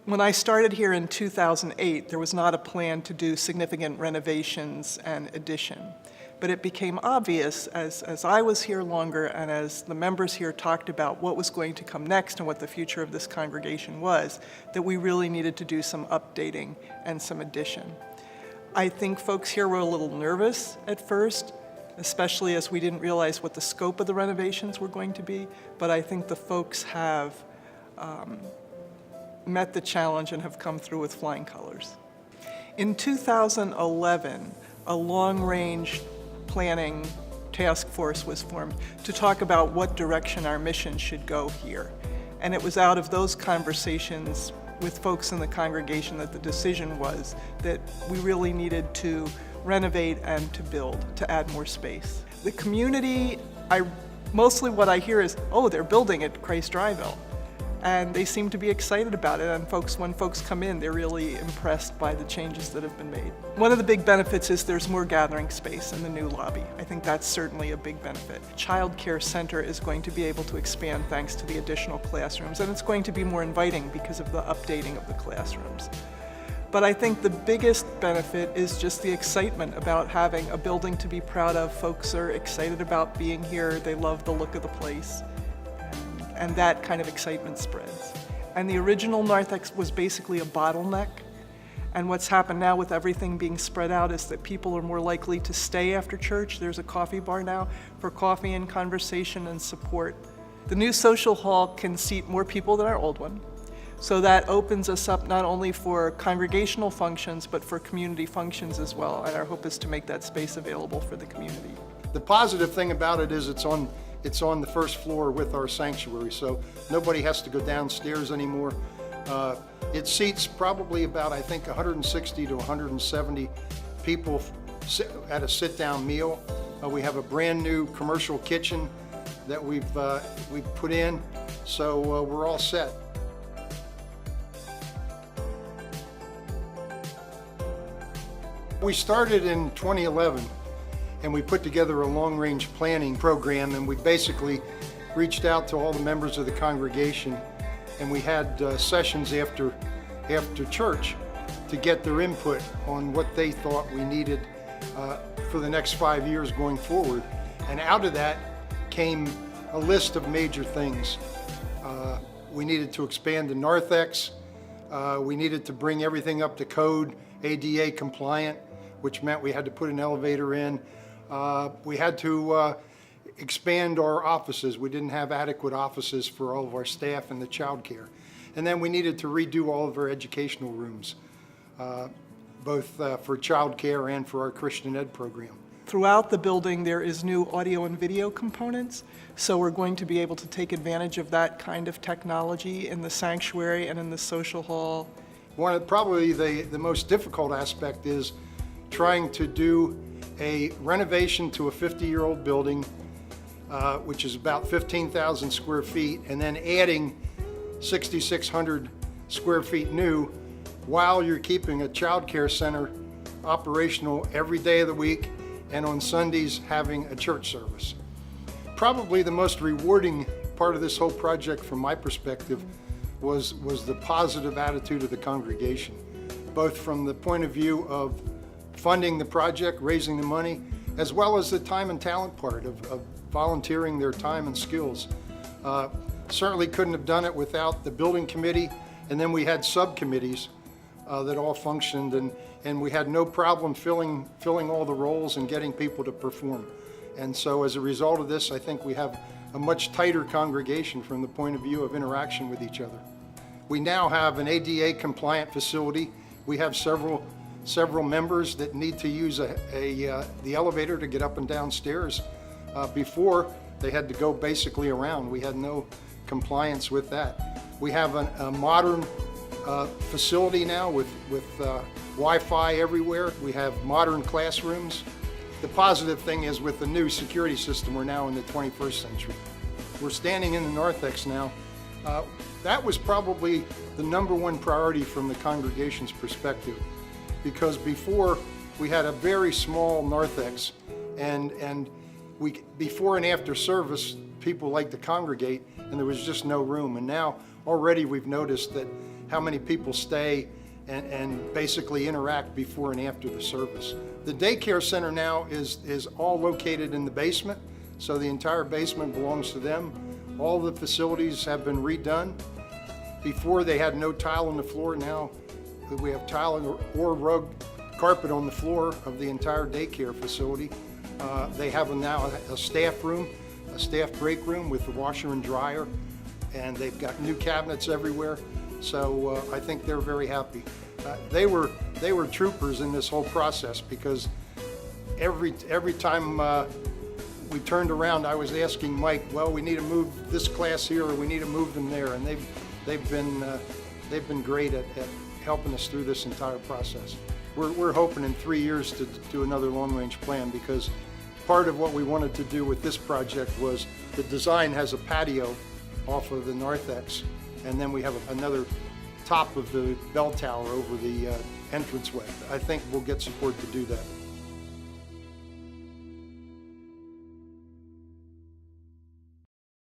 When I started here in 2008, there was not a plan to do significant renovations and addition. But it became obvious as I was here longer and as the members here talked about what was going to come next and what the future of this congregation was, that we really needed to do some updating and some addition. I think folks here were a little nervous at first, especially as we didn't realize what the scope of the renovations were going to be, but I think the folks have met the challenge and have come through with flying colors. In 2011, a long-range planning task force was formed to talk about what direction our mission should go here. And it was out of those conversations with folks in the congregation that the decision was that we really needed to renovate and to build, to add more space. The community, mostly what I hear is, oh, they're building at Christ Dryville. And they seem to be excited about it, and when folks come in, they're really impressed by the changes that have been made. One of the big benefits is there's more gathering space in the new lobby. I think that's certainly a big benefit. Child Care Center is going to be able to expand thanks to the additional classrooms, and it's going to be more inviting because of the updating of the classrooms. But I think the biggest benefit is just the excitement about having a building to be proud of. Folks are excited about being here. They love the look of the place. And that kind of excitement spreads. And the original narthex was basically a bottleneck. And what's happened now with everything being spread out is that people are more likely to stay after church. There's a coffee bar now for coffee and conversation and support. The new social hall can seat more people than our old one. So that opens us up not only for congregational functions, but for community functions as well. And our hope is to make that space available for the community. The positive thing about it is it's on the first floor with our sanctuary, so nobody has to go downstairs anymore. It seats probably about, I think, 160 to 170 people at a sit-down meal. We have a brand new commercial kitchen that we've put in, so we're all set. We started in 2011. And we put together a long-range planning program, and we basically reached out to all the members of the congregation, and we had sessions after church to get their input on what they thought we needed for the next 5 years going forward. And out of that came a list of major things. We needed to expand the narthex. We needed to bring everything up to code, ADA compliant, which meant we had to put an elevator in. We had to expand our offices. We didn't have adequate offices for all of our staff and the child care. And then we needed to redo all of our educational rooms, both for child care and for our Christian Ed program. Throughout the building, there is new audio and video components, so we're going to be able to take advantage of that kind of technology in the sanctuary and in the social hall. Probably the most difficult aspect is trying to do a renovation to a 50-year-old building, which is about 15,000 square feet, and then adding 6,600 square feet new while you're keeping a child care center operational every day of the week and on Sundays having a church service. Probably the most rewarding part of this whole project from my perspective was the positive attitude of the congregation, both from the point of view of funding the project, raising the money, as well as the time and talent part of volunteering their time and skills. Certainly couldn't have done it without the building committee, and then we had subcommittees that all functioned, and we had no problem filling all the roles and getting people to perform. And so as a result of this, I think we have a much tighter congregation from the point of view of interaction with each other. We now have an ADA compliant facility. We have several members that need to use the elevator to get up and downstairs. Before, they had to go basically around. We had no compliance with that. We have a modern facility now with Wi-Fi everywhere. We have modern classrooms. The positive thing is with the new security system, we're now in the 21st century. We're standing in the narthex now. That was probably the #1 priority from the congregation's perspective, because before we had a very small narthex, and before and after service people liked to congregate and there was just no room. And now already we've noticed that how many people stay and basically interact before and after the service. The daycare center now is all located in the basement, so the entire basement belongs to them. All the facilities have been redone. Before they had no tile on the floor, now we have tile or rug carpet on the floor of the entire daycare facility. They have now a staff room, a staff break room with the washer and dryer, and they've got new cabinets everywhere. So I think they're very happy. They were troopers in this whole process, because every time we turned around, I was asking Mike, well, we need to move this class here, or we need to move them there, and they've been great at helping us through this entire process. We're hoping in 3 years to do another long-range plan, because part of what we wanted to do with this project was the design has a patio off of the narthex, and then we have another top of the bell tower over the entranceway. I think we'll get support to do that.